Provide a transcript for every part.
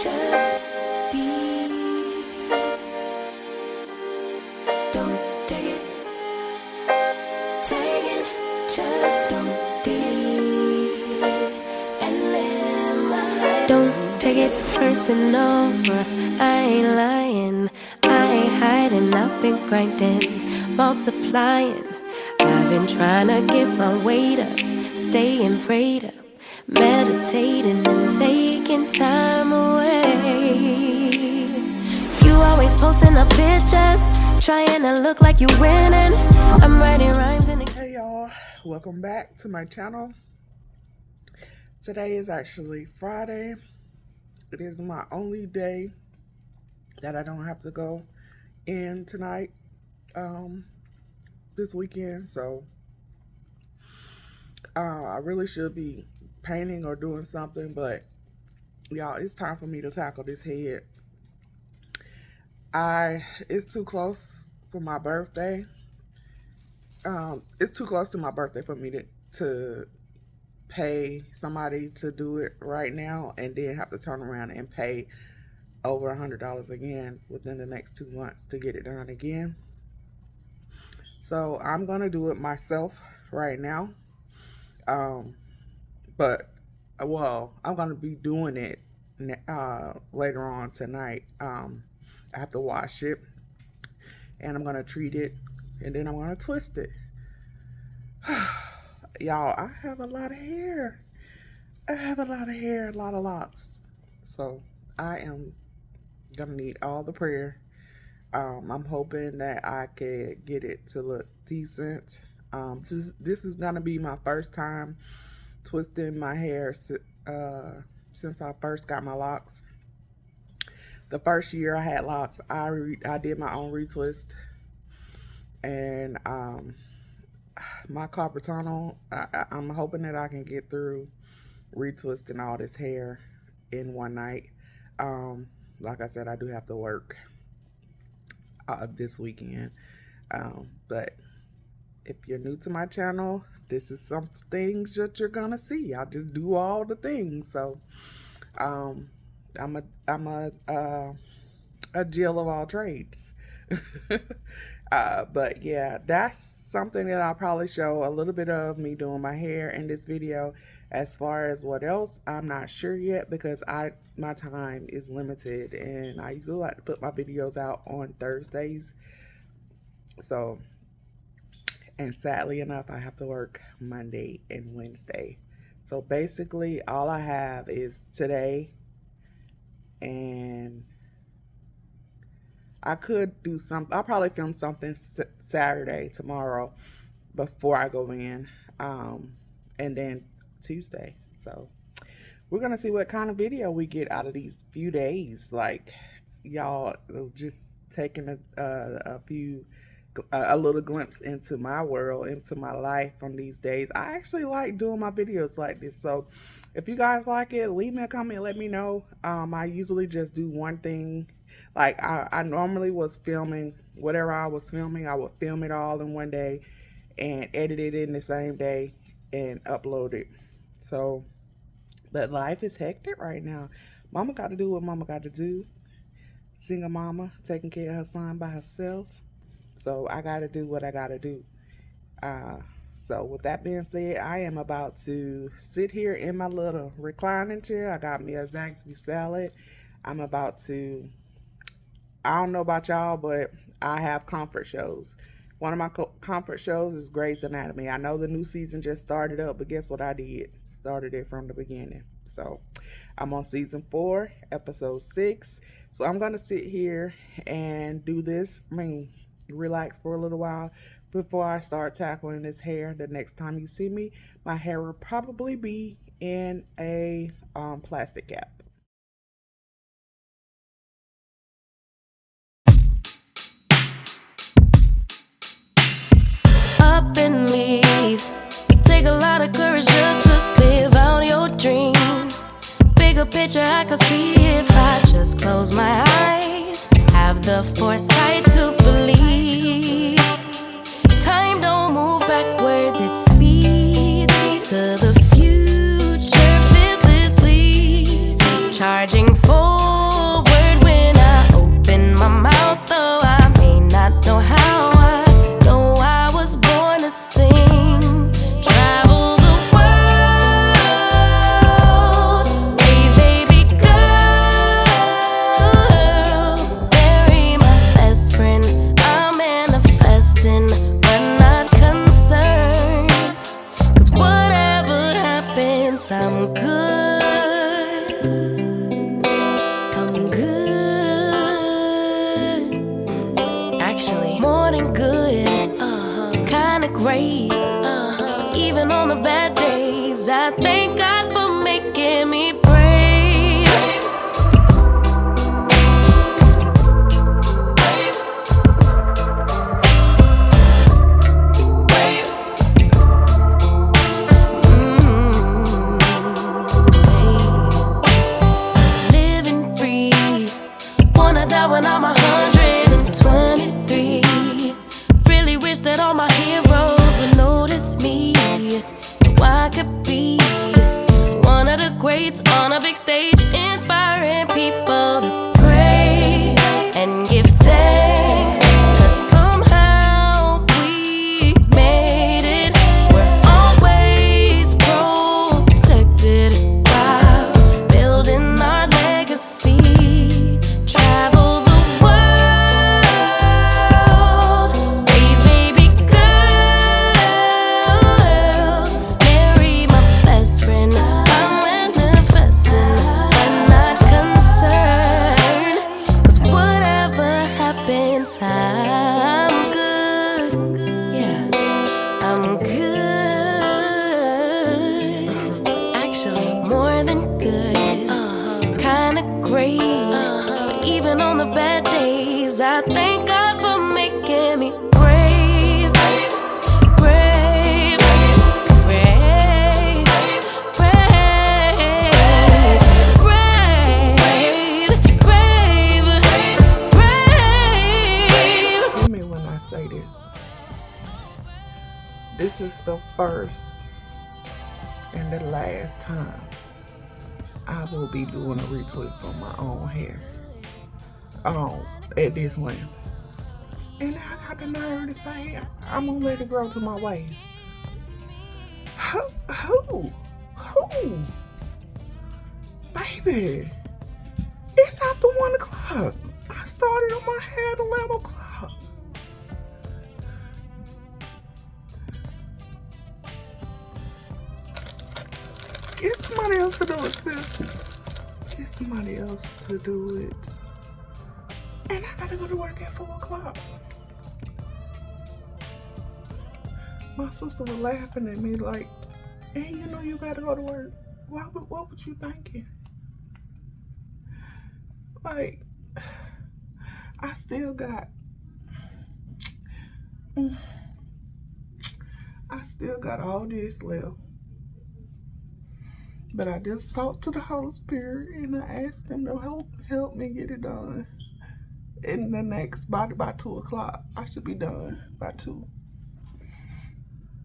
just be. Don't take it. Take it, just don't be. And live my life. Don't take it personal. I ain't lying. I ain't hiding. I've been grinding, multiplying. I've been trying to get my weight up, staying prayed up, meditating and taking time away. You always posting up pictures, trying to look like you winning. I'm writing rhymes in the... Hey y'all, welcome back to my channel. Today is actually Friday. It is my only day that I don't have to go in tonight, this weekend. So I really should be painting or doing something, but y'all, it's time for me to tackle this head. It's too close for my birthday. It's too close to my birthday for me to pay somebody to do it right now and then have to turn around and pay over $100 again within the next 2 months to get it done again. So I'm gonna do it myself right now. But I'm gonna be doing it later on tonight. I have to wash it and I'm gonna treat it and then I'm gonna twist it. Y'all, I have a lot of hair. I have a lot of hair, a lot of locks. So I am gonna need all the prayer. I'm hoping that I could get it to look decent. This is gonna be my first time twisting my hair since I first got my locks. The first year I had locks, I did my own retwist, and my carpal tunnel, I'm hoping that I can get through retwisting all this hair in one night. Like I said, I do have to work this weekend, but if you're new to my channel, this is some things that you're gonna see. I just do all the things. So I'm a Jill of all trades. But yeah, that's something that I'll probably show a little bit of me doing my hair in this video. As far as what else, I'm not sure yet, because my time is limited and I usually like to put my videos out on Thursdays. So, and sadly enough, I have to work Monday and Wednesday. So basically all I have is today, and I could do something. I'll probably film something Saturday, tomorrow, before I go in, and then Tuesday. So we're gonna see what kind of video we get out of these few days. Like, y'all just taking a little glimpse into my world, into my life from these days. I actually like doing my videos like this. So if you guys like it, leave me a comment, let me know. I usually just do one thing. Like I normally was filming whatever I was filming, I would film it all in one day and edit it in the same day and upload it. So, but life is hectic right now. Mama got to do what mama got to do. Single mama, taking care of her son by herself. So I got to do what I got to do. So with that being said, I am about to sit here in my little reclining chair. I got me a Zaxby salad. I'm about to, I don't know about y'all, but I have comfort shows. One of my comfort shows is Grey's Anatomy. I know the new season just started up, but guess what I did? Started it from the beginning. So I'm on season 4, episode 6. So I'm going to sit here and do this. Relax for a little while before I start tackling this hair. The next time you see me, my hair will probably be in a plastic cap. Up and leave. Take a lot of courage just to live out your dreams. Bigger picture I could see if I just close my eyes. Have the foresight to believe. Time don't move backwards, it speeds to the future fearlessly. Charging forward. good. I'm good. Actually, more than good. Kinda great. Even on the bad days, I thank God for making me brave. Living free. Wanna die when I'm 123. Really wish that all my heroes would notice me, so I could be one of the greats on a big stage, inspiring people to pray and give thanks. 'Cause somehow we made it. We're always protected while building our legacy. Travel the world, raise baby girls, marry my best friend. I'm manifesting, but not concerned. 'Cause whatever happens, I'm good. Yeah, I'm good. Actually, more than good. Kinda great. But even on the bad days, I thank God for making me brave. Brave, brave, brave, brave, brave, brave. Hear me when I say this. This is the first and the last time I will be doing a retwist on my own hair. At this length. And I got the nerve to say I'm gonna let it grow to my waist. Who? Baby, it's after 1 o'clock. I started on my hair at 11 o'clock. Get somebody else to do it, sis. Get somebody else to do it. And I gotta go to work at 4 o'clock. My sister was laughing at me like, hey, you know you gotta go to work. What was you thinking? Like, I still got all this left. But I just talked to the Holy Spirit and I asked him to help me get it done. In the next, by 2 o'clock, I should be done by 2.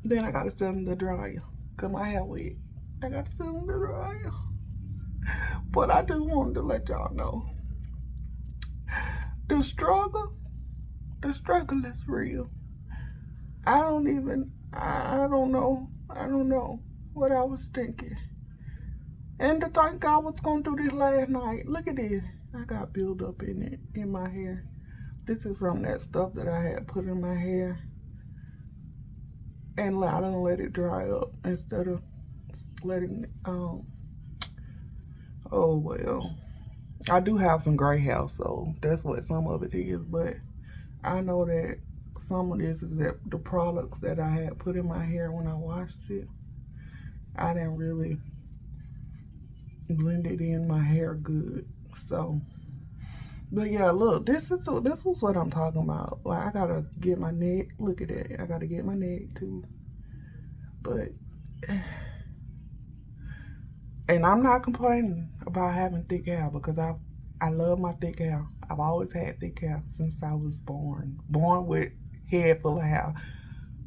Then I gotta send in the dryer, cause my hair wet. I gotta send in the dryer. But I just wanted to let y'all know, the struggle is real. I don't know what I was thinking. And to think I was gonna do this last night. Look at this. I got build up in my hair. This is from that stuff that I had put in my hair. And I don't let it dry up instead of letting it, oh well. I do have some gray hair, so that's what some of it is. But I know that some of this is that the products that I had put in my hair when I washed it, I didn't really blend it in my hair good. So, but yeah, look, this was what I'm talking about. Like, I gotta get my neck. Look at that. I gotta get my neck too. But, and I'm not complaining about having thick hair, because I love my thick hair. I've always had thick hair since I was born. Born with head full of hair.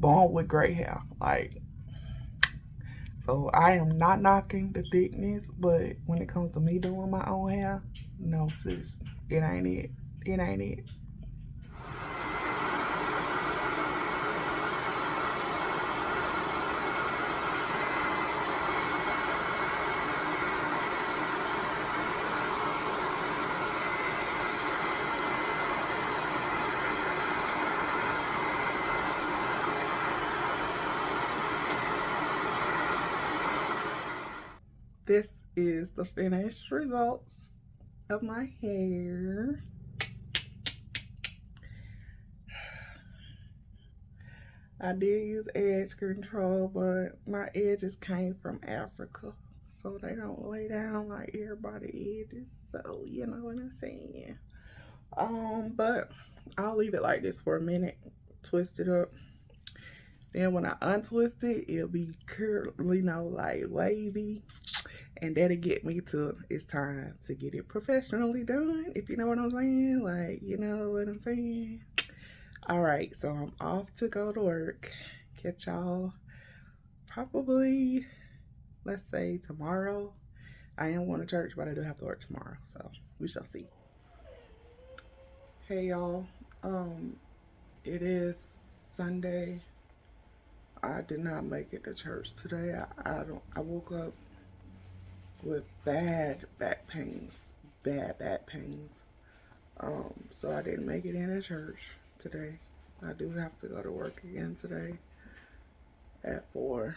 Born with gray hair. Like, so I am not knocking the thickness, but when it comes to me doing my own hair, no sis, it ain't it. It ain't it. This is the finished results of my hair. I did use edge control, but my edges came from Africa, so they don't lay down like everybody edges. So you know what I'm saying. But I'll leave it like this for a minute, twist it up. Then when I untwist it, it'll be curly, like wavy, and that'll get me to it's time to get it professionally done. If you know what I'm saying, like you know what I'm saying. All right, so I'm off to go to work. Catch y'all probably, let's say tomorrow. I am going to church, but I do have to work tomorrow, so we shall see. Hey y'all, it is Sunday. I did not make it to church today. I woke up with bad back pains, bad back pains. So I didn't make it into church today. I do have to go to work again today at 4.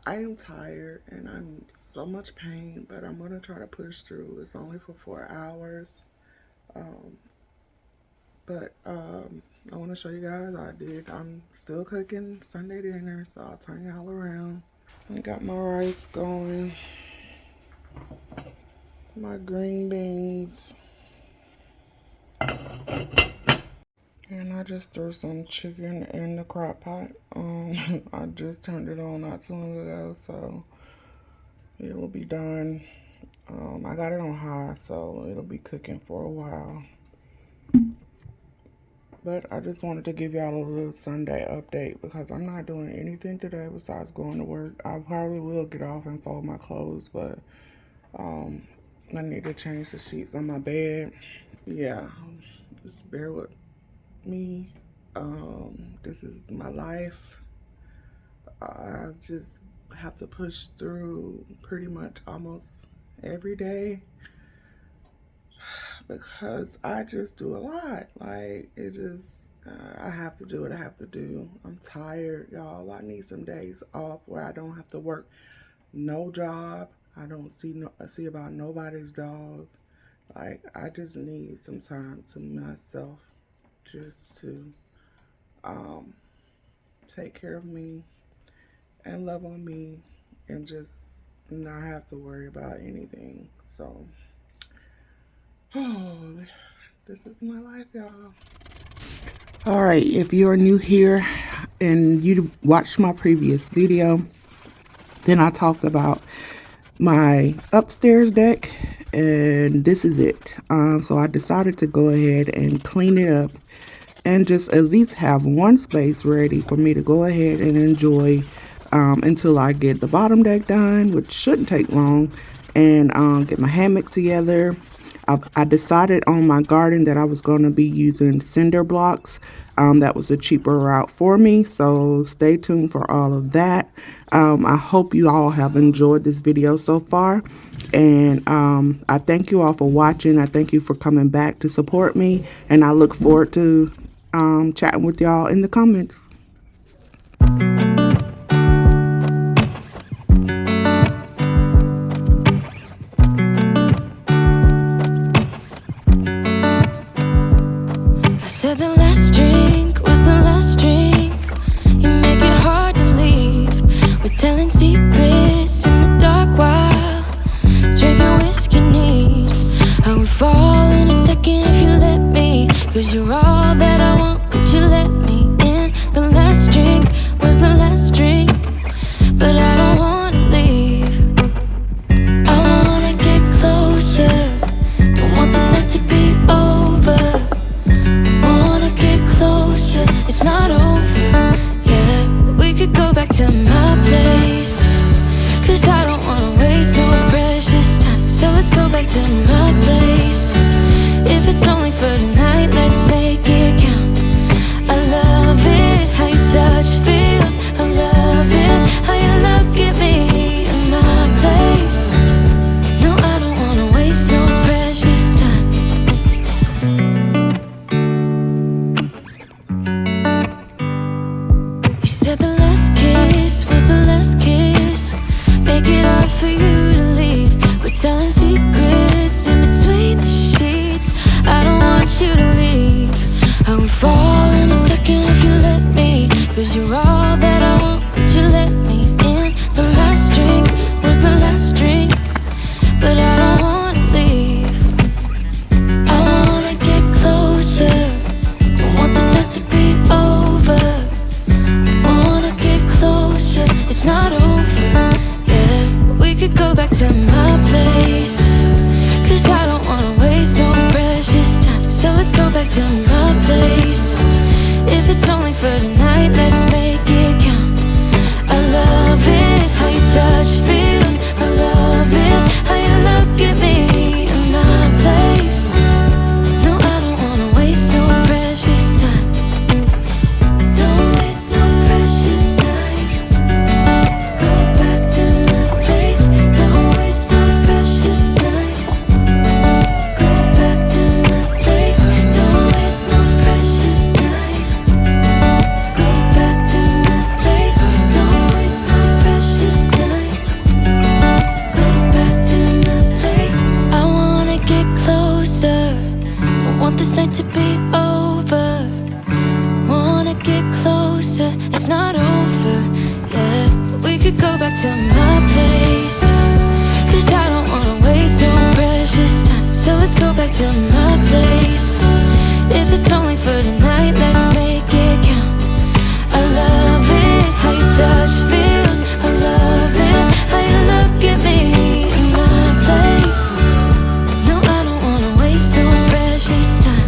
I am tired and I'm in so much pain, but I'm gonna try to push through. It's only for 4 hours. I want to show you guys I'm still cooking Sunday dinner, so I'll turn y'all around. I got my rice going, my green beans, and I just threw some chicken in the crock pot. I just turned it on not too long ago, so it will be done. I got it on high, so it'll be cooking for a while. But I just wanted to give y'all a little Sunday update because I'm not doing anything today besides going to work. I probably will get off and fold my clothes, but I need to change the sheets on my bed. Yeah, just bear with me. This is my life. I just have to push through pretty much almost every day because I just do a lot. Like, it just, I have to do what I have to do. I'm tired, y'all. I need some days off where I don't have to work no job. I don't see about nobody's dog. Like, I just need some time to myself just to take care of me and love on me and just not have to worry about anything. So, this is my life, y'all. All right, if you're new here and you watched my previous video, then I talked about my upstairs deck, and this is it. So I decided to go ahead and clean it up and just at least have one space ready for me to go ahead and enjoy until I get the bottom deck done, which shouldn't take long, and get my hammock together. I decided on my garden that I was going to be using cinder blocks. That was a cheaper route for me, so stay tuned for all of that. I hope you all have enjoyed this video so far, and I thank you all for watching. I thank you for coming back to support me, and I look forward to chatting with y'all in the comments. Said the last drink was the last drink. You make it hard to leave. We're telling secrets in the dark while drinking whiskey neat. I would fall in a second if you let me, 'cause you're all that I want. Could you let me in? The last drink was the last drink, but I don't wanna leave. I wanna get closer. Don't want this night to be over. Closer, it's not over yet. We could go back to my place, 'cause I don't wanna waste no precious time. So let's go back to my place. If it's only for tonight, let's make it count. I love it, how your touch feels. I love it, how you look at me in my place. No, I don't wanna waste no precious time. Said the last kiss was the last kiss. Make it hard for you 'cause you're all that I want. Could you let me in? The last drink was the last drink, but I don't wanna leave. I wanna get closer, don't want this night to be over. I wanna get closer, it's not over, yeah. We could go back to my place, 'cause I don't wanna waste no precious time. So let's go back to my place. If it's only for tonight, let's make it count. I love it, how your touch feels. I love it, how you look at me in my place. No, I don't wanna waste no precious time. Don't waste no precious time. Go back to my place. Don't waste no precious time. Go back to my place. Don't waste no precious time. Go back to my place. Don't waste no precious time. Go back to my place. I wanna get closer, don't want this night to be over. Wanna get closer, it's not over, yeah. We could go back to my place, 'cause I don't wanna waste no precious time. So let's go back to my place. If it's only for tonight, let's make it count. I love it, how your touch feels. I love it, how you look at me in my place. No, I don't wanna waste no precious time.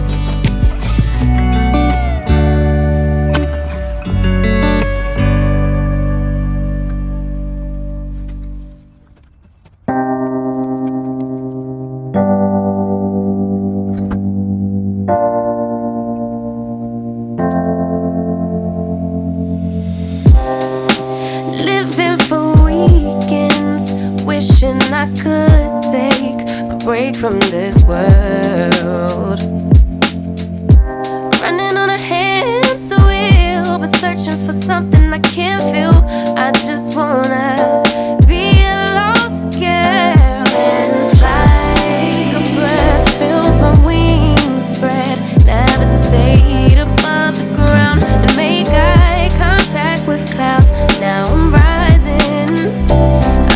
Living for weekends, wishing I could take a break from this world. Running on a hamster wheel, but searching for something I can't feel. I just wanna be a lost girl and fly. Take a breath, feel my wings spread, levitate above the ground and make eye contact with clouds. Now I'm rising,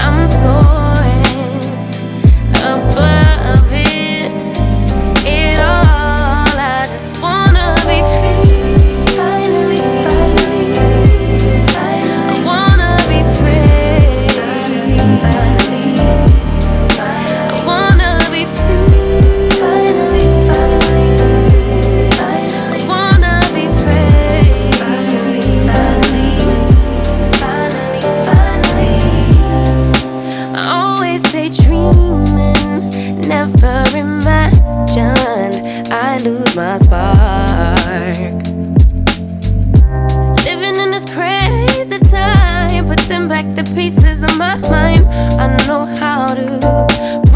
I'm soaring above it all. I just wanna be free. Finally, finally, finally. I wanna be free. Finally, I wanna be free. Finally, finally, finally. I wanna be free. Finally, finally. I always daydreaming, never imagined I lose my spark. Living in this crazy time, putting back the pieces of my mind. I know how to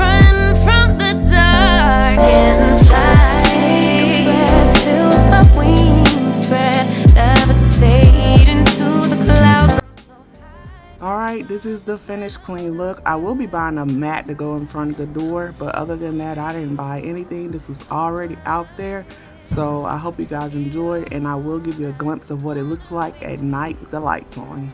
run from the dark and fly. Take a breath, feel my wings spread, levitate into the clouds. Alright, this is the finished clean look. I will be buying a mat to go in front of the door, but other than that, I didn't buy anything. This was already out there. So I hope you guys enjoyed, and I will give you a glimpse of what it looks like at night with the lights on.